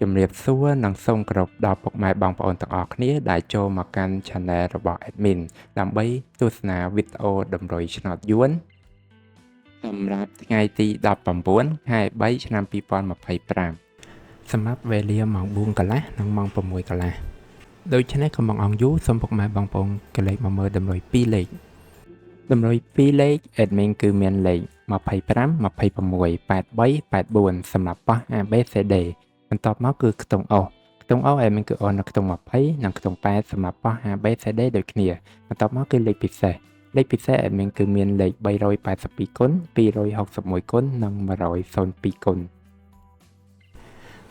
ជំរាបសួរនិងសូមគោរពដល់ពុកម៉ែបងប្អូនទាំងអស់គ្នាដែលចូលមកកាន់ Channel របស់ Admin ដើម្បីទស្សនាវីដេអូតម្រុយឆ្នោតយួនសម្រាប់ថ្ងៃទី19ខែ3ឆ្នាំ2025សម្រាប់វេលាម៉ោង4កន្លះនិងម៉ោង6កន្លះដូច្នេះកុំបង្អង់យូរសូមពុកម៉ែបងប្អូនកលេចមកមើលតម្រុយ2លេខតម្រុយ2លេខ Admin គឺមានលេខ25 26 83 84សម្រាប់ប៉ោះ ABCD បន្ទាប់មកគឺខ្ទង់អុសខ្ទង់អុស Admin គឺអូននៅខ្ទង់20និងខ្ទង់8សម្រាប់ប៉ោះ ABCD ដូចគ្នាបន្ទាប់មកគឺលេខពិសេសAdmin គឺមានលេខ382គុណ261គុណនិង102គុណ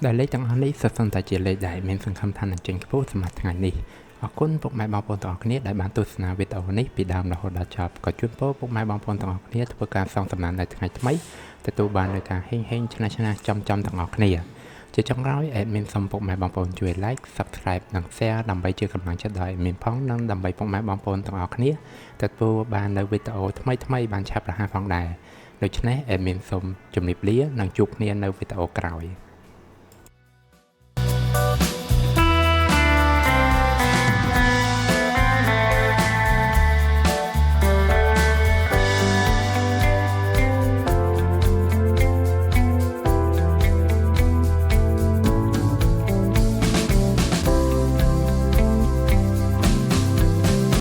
ដែលលេខទាំងអស់នេះសុទ្ធសឹងតែជាលេខដែលមានសង្ឃឹមថានឹងចេញខ្ពស់សម្រាប់ថ្ងៃនេះអរគុណពុកម៉ែបងប្អូនទាំងអស់គ្នាដែលបានទស្សនាវីដេអូនេះពីដើមរហូតដល់ចប់ក៏ជូនពរពុកម៉ែបងប្អូនទាំងអស់គ្នាធ្វើការសងសំណាននៅថ្ងៃថ្មីទទួលបាននូវការហេងឆ្នះចំទាំងអស់គ្នាជាចុងក្រោយ Admin សូមពុកម៉ែបងប្អូនជួយ Like Subscribe និង Share ដើម្បីជាកម្លាំងចិត្តដល់ Admin ផងនិងដើម្បីពុកម៉ែបងប្អូនទាំងអស់គ្នាទទួលបាននូវវីដេអូថ្មីបានឆាប់រហ័សផងដែរដូច្នេះ Admin សូមជម្រាបលានិងជួបគ្នានៅវីដេអូក្រោយ